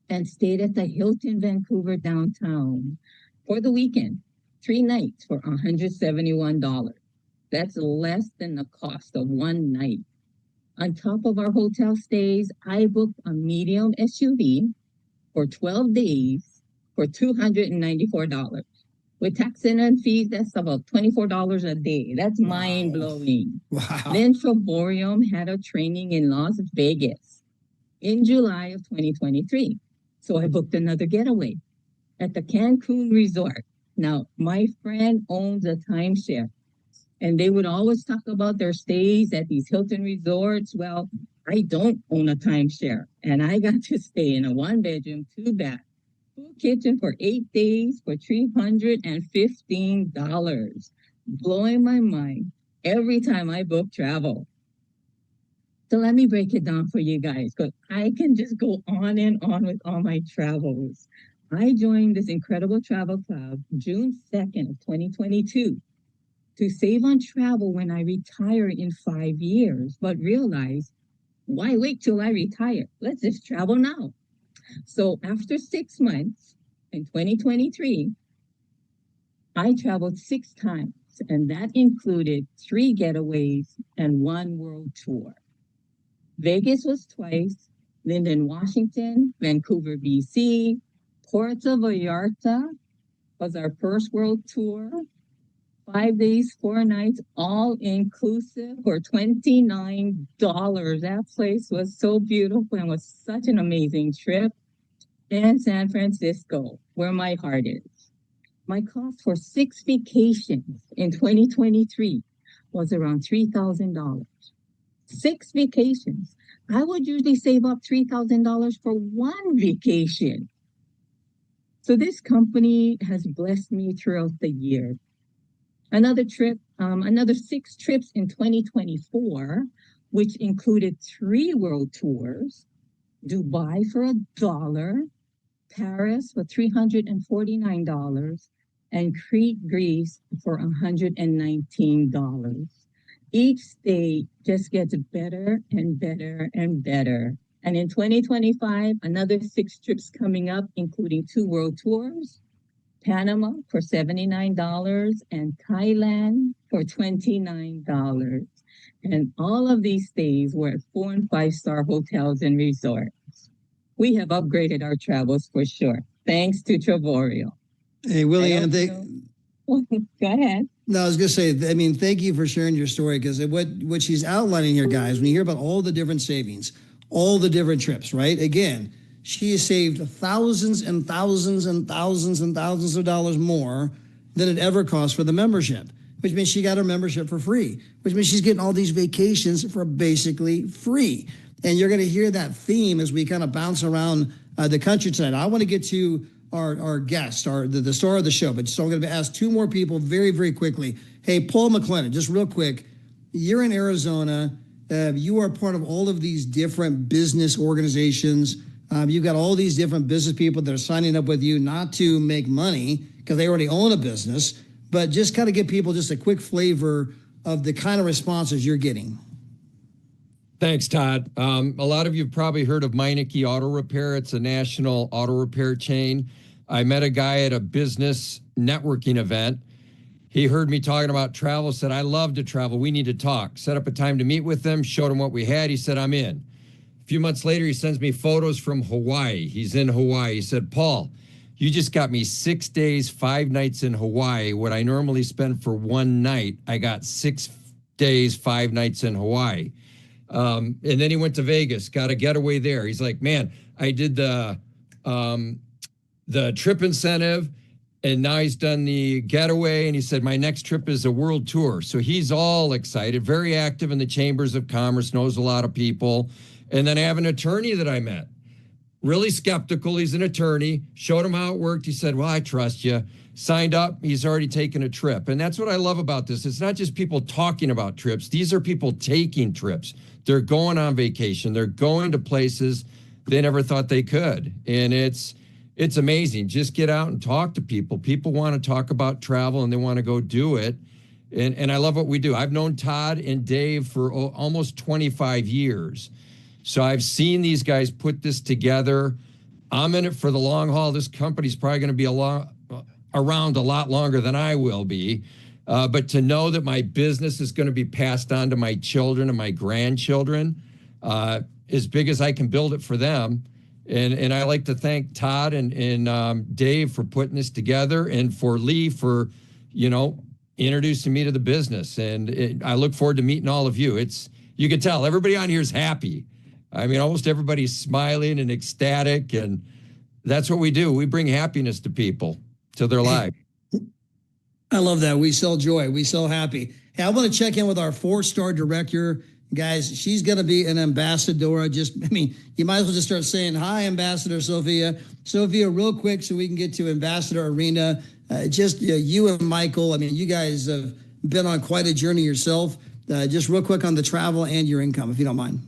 and stayed at the Hilton Vancouver downtown for the weekend, 3 nights for $171. That's less than the cost of one night. On top of our hotel stays, I booked a medium SUV for 12 days for $294. With tax and fees, that's about $24 a day. That's mind blowing. Wow. Then Trevorium had a training in Las Vegas in July of 2023. So I booked another getaway at the Cancun Resort. Now, my friend owns a timeshare, and they would always talk about their stays at these Hilton resorts. Well, I don't own a timeshare, and I got to stay in a 1-bedroom, 2-bath, full kitchen for 8 days for $315. Blowing my mind every time I book travel. So let me break it down for you guys, because I can just go on and on with all my travels. I joined this incredible travel club June 2nd of 2022 to save on travel when I retire in 5 years, but realized, why wait till I retire? Let's just travel now. So after 6 months in 2023, I traveled 6 times, and that included 3 getaways and 1 world tour. Vegas was twice, Linden, Washington, Vancouver, BC, Puerto Vallarta was our first world tour. 5 days, 4 nights, all inclusive for $29. That place was so beautiful and was such an amazing trip. And San Francisco, where my heart is. My cost for 6 vacations in 2023 was around $3,000. 6 vacations. I would usually save up $3,000 for 1 vacation. So this company has blessed me throughout the year. Another 6 trips in 2024, which included 3 world tours, Dubai for $1, Paris for $349, and Crete, Greece for $119. Each stay just gets better and better and better. And in 2025, another 6 trips coming up, including 2 world tours, Panama for $79 and Thailand for $29. And all of these stays were at 4- and 5-star hotels and resorts. We have upgraded our travels for sure, thanks to Travorio. Hey, Willie, and Go ahead. No, I was going to say, I mean, thank you for sharing your story, because what she's outlining here, guys, when you hear about all the different savings, all the different trips, right? Again, she has saved thousands and thousands and thousands and thousands of dollars more than it ever cost for the membership, which means she got her membership for free, which means she's getting all these vacations for basically free. And you're going to hear that theme as we kind of bounce around the country tonight. I want to get to our guest, the star of the show, but so I'm going to ask 2 more people very, very quickly. Hey, Paul McLennan, just real quick, you're in Arizona. You are part of all of these different business organizations. You've got all these different business people that are signing up with you, not to make money because they already own a business, but just kind of give people just a quick flavor of the kind of responses you're getting. Thanks, Todd. A lot of you have probably heard of Meineke Auto Repair. It's a national auto repair chain. I met a guy at a business networking event. He heard me talking about travel, said, I love to travel. We need to talk. Set up a time to meet with him, showed him what we had. He said, I'm in. A few months later, he sends me photos from Hawaii. He's in Hawaii. He said, Paul, you just got me 6 days, 5 nights in Hawaii. What I normally spend for 1 night, I got 6 days, 5 nights in Hawaii. And then he went to Vegas, got a getaway there. He's like, man, I did the trip incentive, and now he's done the getaway. And he said, my next trip is a world tour. So he's all excited, very active in the chambers of commerce, knows a lot of people. And then I have an attorney that I met, really skeptical. He's an attorney, showed him how it worked. He said, well, I trust you. Signed up. He's already taken a trip. And that's what I love about this. It's not just people talking about trips. These are people taking trips. They're going on vacation. They're going to places they never thought they could. And it's it's amazing. Just get out and talk to people. People want to talk about travel and they want to go do it. And I love what we do. I've known Todd and Dave for almost 25 years. So I've seen these guys put this together. I'm in it for the long haul. This company's probably going to be around a lot longer than I will be. But to know that my business is going to be passed on to my children and my grandchildren, as big as I can build it for them. And I like to thank Todd and Dave for putting this together, and for Lee for, introducing me to the business. And I look forward to meeting all of you. You can tell everybody on here is happy. I mean, almost everybody's smiling and ecstatic, and that's what we do. We bring happiness to people, to their life. I love that. We sell joy. We sell happy. Hey, I want to check in with our 4-star director. Guys, she's going to be an ambassador. You might as well just start saying, hi, Ambassador Sophia. Sophia, real quick, so we can get to Ambassador Irina. You and Michael, you guys have been on quite a journey yourself. Just real quick on the travel and your income, if you don't mind.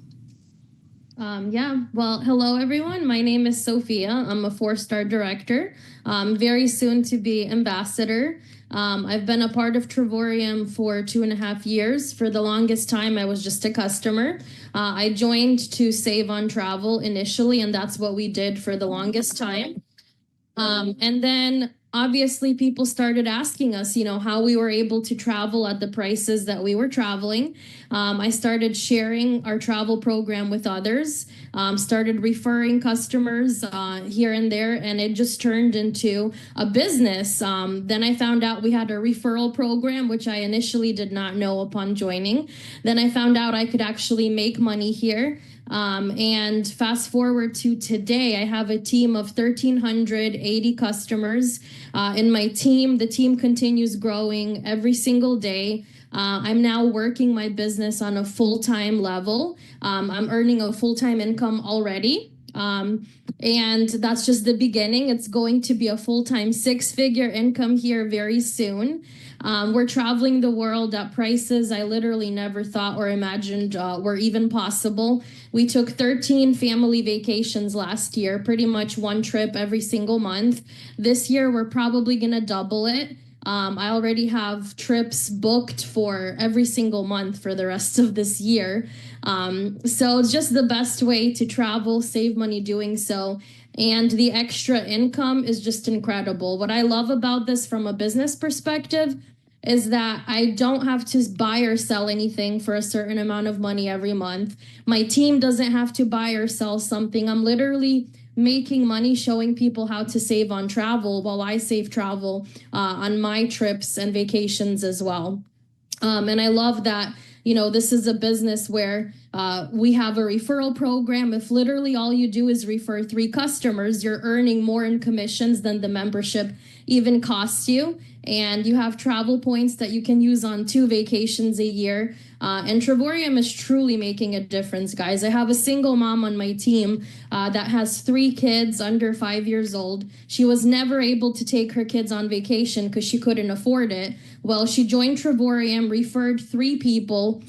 Well, hello, everyone. My name is Sophia. I'm a 4-star director, very soon to be ambassador. I've been a part of Trevorium for 2.5 years. For the longest time, I was just a customer. I joined to save on travel initially, and that's what we did for the longest time. And then obviously people started asking us, how we were able to travel at the prices that we were traveling. I started sharing our travel program with others, started referring customers here and there, and it just turned into a business. Then I found out we had a referral program, which I initially did not know upon joining. Then I found out I could actually make money here. And fast forward to today, I have a team of 1,380 customers in my team. The team continues growing every single day. I'm now working my business on a full-time level. I'm earning a full-time income already. And that's just the beginning. It's going to be a full-time 6-figure income here very soon. We're traveling the world at prices I literally never thought or imagined were even possible. We took 13 family vacations last year, pretty much one trip every single month. This year, we're probably going to double it. I already have trips booked for every single month for the rest of this year. So it's just the best way to travel, save money doing so. And the extra income is just incredible. What I love about this from a business perspective is that I don't have to buy or sell anything for a certain amount of money every month. My team doesn't have to buy or sell something. I'm literally making money showing people how to save on travel while I save travel on my trips and vacations as well. And I love that, this is a business where we have a referral program. If literally all you do is refer 3 customers, you're earning more in commissions than the membership even costs you. And you have travel points that you can use on 2 vacations a year. And Trevorium is truly making a difference, guys. I have a single mom on my team that has 3 kids under 5 years old. She was never able to take her kids on vacation because she couldn't afford it. Well, she joined Trevorium, referred 3 people.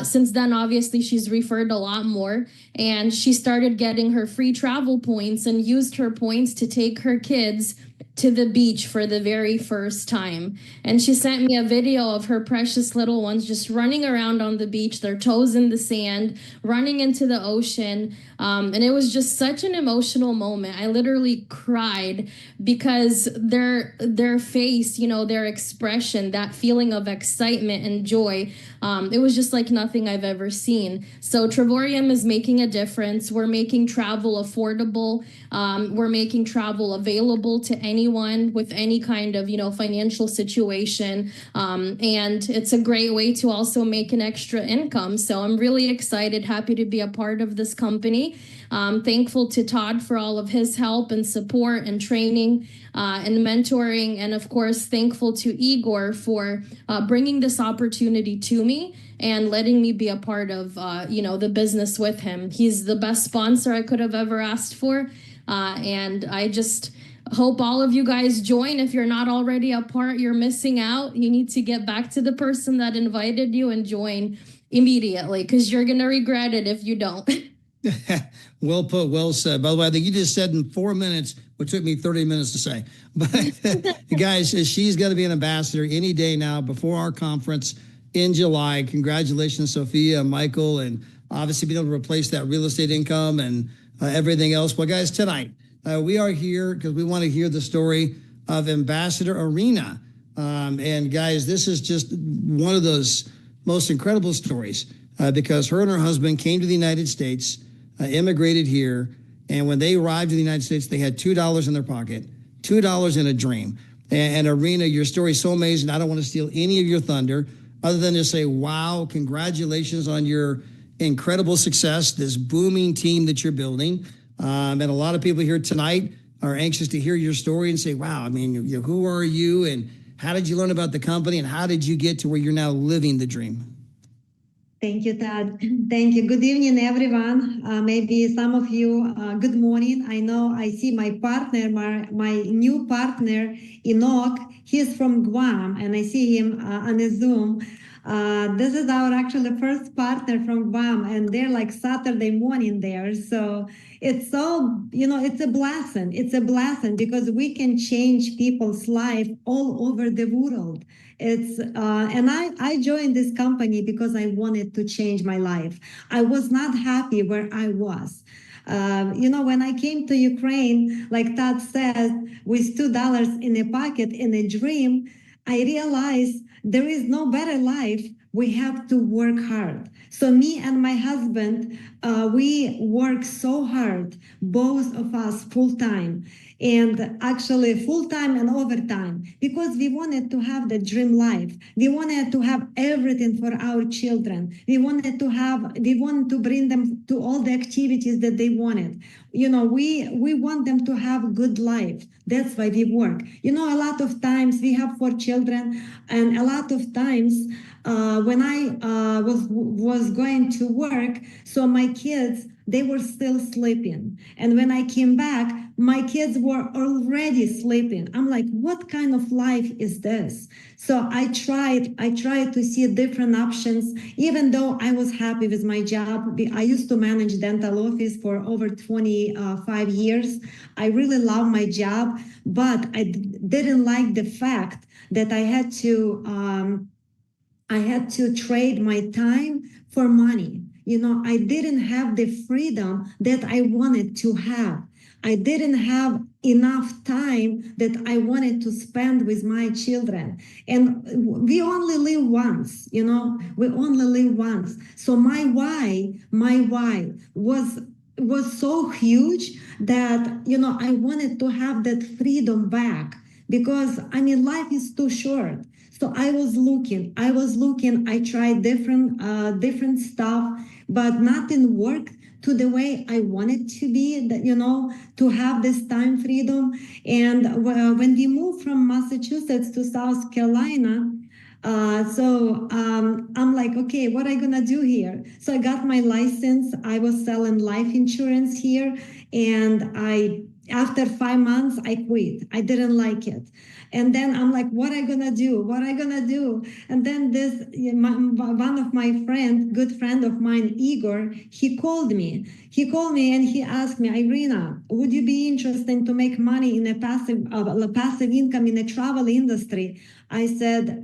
Since then, obviously, she's referred a lot more, and she started getting her free travel points and used her points to take her kids to the beach for the very first time. And she sent me a video of her precious little ones just running around on the beach, their toes in the sand, running into the ocean. And it was just such an emotional moment. I literally cried because their face, their expression, that feeling of excitement and joy, it was just like nothing I've ever seen. So Trevorium is making a difference. We're making travel affordable. We're making travel available to anyone with any kind of, financial situation. And it's a great way to also make an extra income. So I'm really excited, happy to be a part of this company. Thankful to Todd for all of his help and support and training and mentoring. And of course, thankful to Igor for bringing this opportunity to me and letting me be a part of, the business with him. He's the best sponsor I could have ever asked for. And I just hope all of you guys join. If you're not already a part, you're missing out. You need to get back to the person that invited you and join immediately, because you're going to regret it if you don't. Well put, well said. By the way, I think you just said in 4 minutes what took me 30 minutes to say. But guys, she's going to be an ambassador any day now before our conference in July. Congratulations, Sophia, Michael, and obviously being able to replace that real estate income and everything else. Well, guys, tonight we are here because we want to hear the story of Ambassador Irina. And guys, this is just one of those most incredible stories because her and her husband came to the United States, immigrated here, and when they arrived in the United States, they had $2 in their pocket, $2 in a dream. And Irina, your story is so amazing. I don't want to steal any of your thunder other than to say, wow, congratulations on your incredible success, this booming team that you're building. And a lot of people here tonight are anxious to hear your story and say, wow, I mean, who are you and how did you learn about the company and how did you get to where you're now living the dream? Thank you, Todd. Thank you. Good evening, everyone. Maybe some of you, good morning. I know I see my partner, my new partner, Enoch. He's from Guam, and I see him on a Zoom. This is our actually first partner from Guam, and they're like Saturday morning there. So it's so, it's a blessing. It's a blessing because we can change people's life all over the world. It's and I joined this company because I wanted to change my life. I was not happy where I was. When I came to Ukraine, like Todd said, with $2 in a pocket in a dream, I realized there is no better life. We have to work hard. So me and my husband, we work so hard, both of us full time, and actually full time and overtime, because we wanted to have the dream life. We wanted to have everything for our children. We wanted to bring them to all the activities that they wanted. We want them to have a good life. That's why we work. A lot of times we have 4 children, and a lot of times when I was going to work, so my kids, they were still sleeping. And when I came back, my kids were already sleeping. I'm like, what kind of life is this? So I tried to see different options, even though I was happy with my job. I used to manage dental office for over 25 years. I really love my job, but I didn't like the fact that I had to trade my time for money. I didn't have the freedom that I wanted to have. I didn't have enough time that I wanted to spend with my children. And we only live once, we only live once. So my why was so huge that, I wanted to have that freedom back because, life is too short. So I was looking, I tried different stuff, but nothing worked to the way I wanted to be, to have this time freedom. And when we moved from Massachusetts to South Carolina, I'm like, okay, what am I gonna do here? So I got my license. I was selling life insurance here, and after 5 months, I quit. I didn't like it. And then I'm like, what am I gonna do? And then one of my good friend of mine, Igor, he called me and he asked me, Irina, would you be interested to make money in a passive income in the travel industry? I said,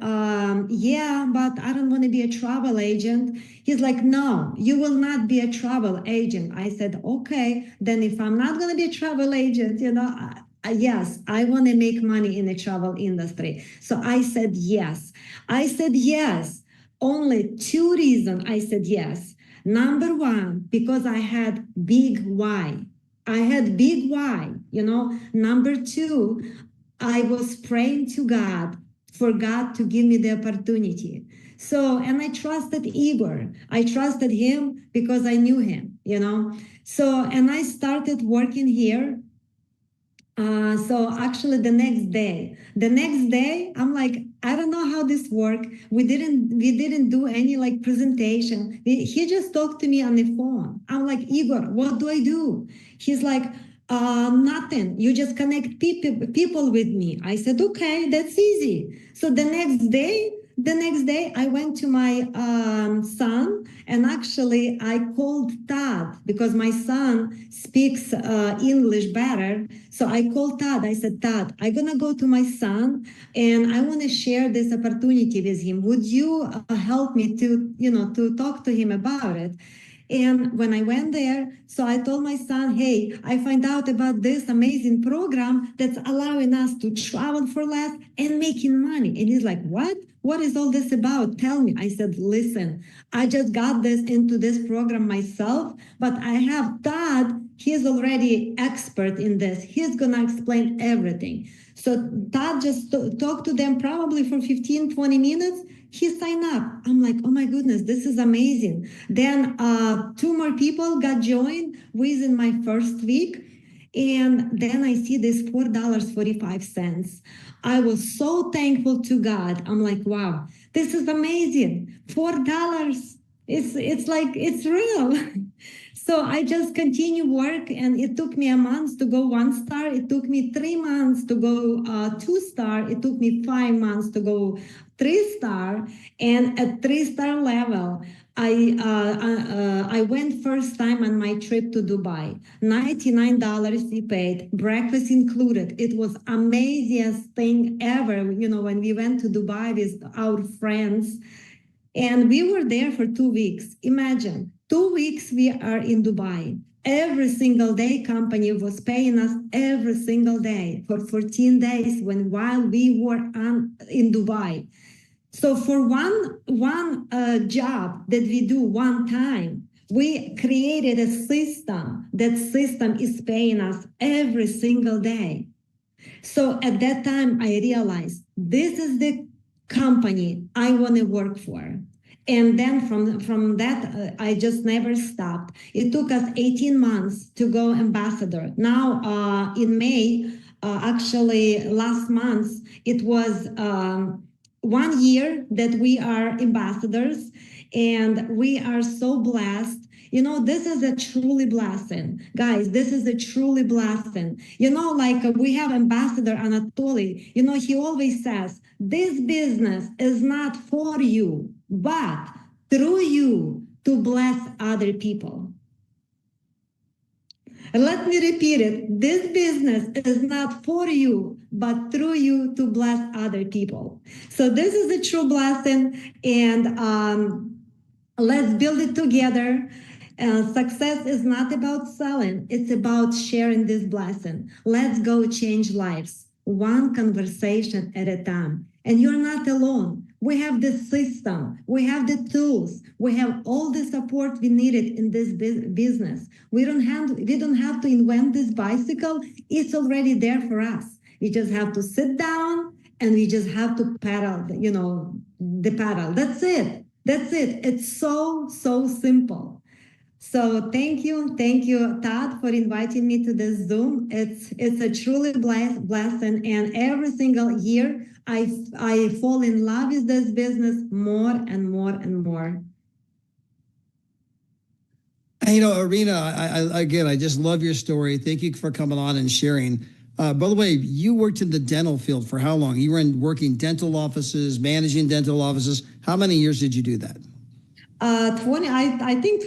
yeah, but I don't want to be a travel agent. He's like, no, you will not be a travel agent. I said, okay, then if I'm not going to be a travel agent, yes, I want to make money in the travel industry. So I said yes. Only 2 reasons I said yes. Number 1, because I had big why. Number 2, I was praying to God for God to give me the opportunity. So, and I trusted Igor. I trusted him because I knew him, So, and I started working here. So actually the next day, I'm like, I don't know how this worked. We didn't do any like presentation. He just talked to me on the phone. I'm like, Igor, what do I do? He's like, nothing. You just connect people with me. I said, okay, that's easy. So the next day, The next day, I went to my son, and actually, I called Todd because my son speaks English better. So I called Todd. I said, Todd, I'm gonna go to my son, and I want to share this opportunity with him. Would you help me to, to talk to him about it? And when I went there, so I told my son, hey, I find out about this amazing program that's allowing us to travel for less and making money. And he's like, what? What is all this about? Tell me. I said, listen, I just got this into this program myself, but I have Todd. He's already expert in this. He's going to explain everything. So Todd just talked to them probably for 15, 20 minutes. He signed up. I'm like, oh my goodness, this is amazing. Then 2 more people got joined within my first week. And then I see this $4.45. I was so thankful to God. I'm like, wow, this is amazing. $4. It's like, it's real. So I just continue work, and it took me a month to go 1 star. It took me 3 months to go 2 star. It took me 5 months to go 3 star. And at 3 star level, I went first time on my trip to Dubai. $99 we paid, breakfast included. It was amazing thing ever. When we went to Dubai with our friends, and we were there for 2 weeks. Imagine 2 weeks we are in Dubai. Every single day, company was paying us every single day for 14 days while we were in Dubai. So for one job that we do one time, we created a system. That system is paying us every single day. So at that time, I realized this is the company I want to work for. And then from that, I just never stopped. It took us 18 months to go ambassador. Now, in May, actually last month, it was 1 year that we are ambassadors, and we are so blessed. This is a truly blessing. Guys, this is a truly blessing. Like we have Ambassador Anatoly, he always says, this business is not for you, but through you to bless other people. And let me repeat it. This business is not for you, but through you to bless other people. So this is a true blessing, and let's build it together. Success is not about selling. It's about sharing this blessing. Let's go change lives, one conversation at a time. And you're not alone. We have the system. We have the tools. We have all the support we needed in this business. We don't have to invent this bicycle. It's already there for us. We just have to sit down, and we just have to pedal, the pedal. That's it. It's so simple. So thank you, Todd, for inviting me to this Zoom. It's a truly blessing, and every single year I fall in love with this business more and more and more. Irina, I just love your story. Thank you for coming on and sharing. By the way, you worked in the dental field for how long? You were working dental offices, managing dental offices. How many years did you do that?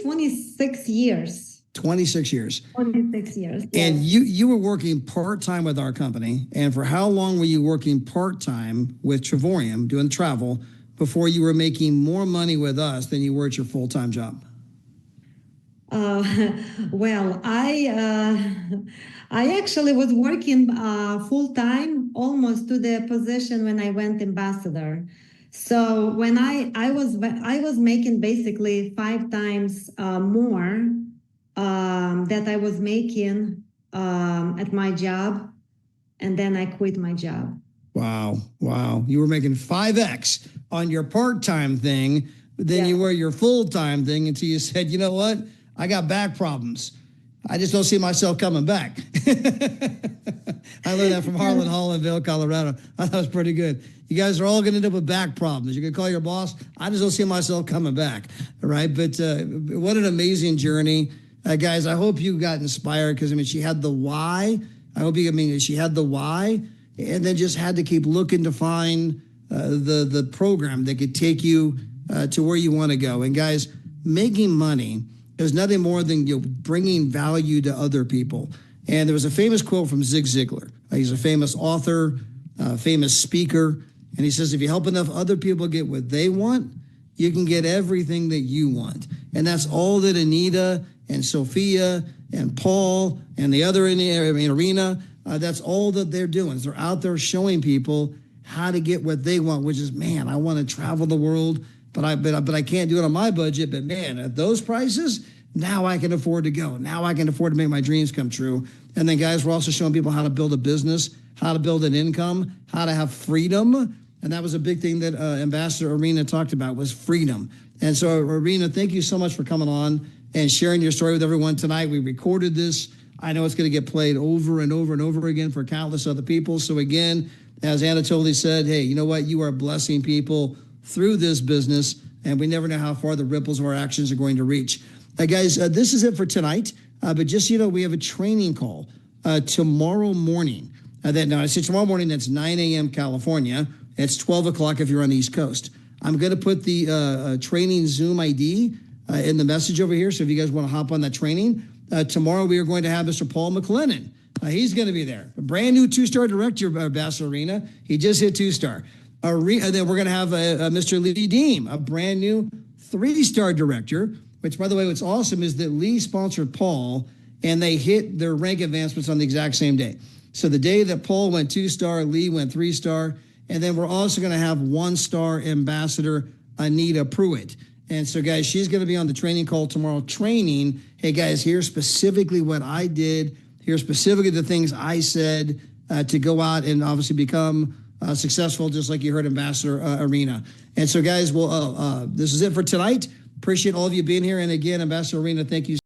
26 years. 26 years. 26 years. Yes. And you were working part-time with our company. And for how long were you working part-time with Trevorium doing travel before you were making more money with us than you were at your full-time job? Well, I actually was working full-time almost to the position when I went ambassador. So when I was making basically 5 times more that I was making at my job, and then I quit my job. Wow. You were making 5x on your part-time thing than you were your full-time thing until you said, you know what? I got back problems. I just don't see myself coming back. I learned that from Harlan Hall in Vail, Colorado. I thought it was pretty good. You guys are all going to end up with back problems. You can call your boss. I just don't see myself coming back. All right. But what an amazing journey. Guys, I hope you got inspired because, she had the why. She had the why and then just had to keep looking to find the program that could take you to where you want to go. And guys, making money is nothing more than bringing value to other people. And there was a famous quote from Zig Ziglar. He's a famous author, famous speaker. And he says, if you help enough other people get what they want, you can get everything that you want. And that's all that Anita and Sophia and Paul and the other in Irina, that's all that they're doing. They're out there showing people how to get what they want, which is, man, I want to travel the world, but I can't do it on my budget. But man, at those prices, now I can afford to go. Now I can afford to make my dreams come true. And then guys, we're also showing people how to build a business, how to build an income, how to have freedom. And that was a big thing that Ambassador Irina talked about, was freedom. And so Irina, thank you so much for coming on and sharing your story with everyone tonight. We recorded this. I know it's going to get played over and over and over again for countless other people. So again, as Anatoly said, hey, you know what? You are blessing people through this business, and we never know how far the ripples of our actions are going to reach. Guys, this is it for tonight. But just, we have a training call tomorrow morning. Now, I say tomorrow morning, that's 9 a.m. California. It's 12 o'clock if you're on the East Coast. I'm going to put the training Zoom ID in the message over here. So if you guys want to hop on that training, tomorrow we are going to have Mr. Paul McLennan. He's going to be there. A brand new 2-star director, Ambassador Irina. He just hit 2-star. And then we're going to have Mr. Lee Deem, a brand new 3-star director, which, by the way, what's awesome is that Lee sponsored Paul, and they hit their rank advancements on the exact same day. So the day that Paul went 2-star, Lee went 3-star. And then we're also going to have 1-star Ambassador Anita Pruitt. And so, guys, she's going to be on the training call tomorrow training. Hey, guys, here's specifically what I did. Here's specifically the things I said to go out and obviously become successful, just like you heard Ambassador Irina. And so, guys, this is it for tonight. Appreciate all of you being here. And again, Ambassador Irina, thank you.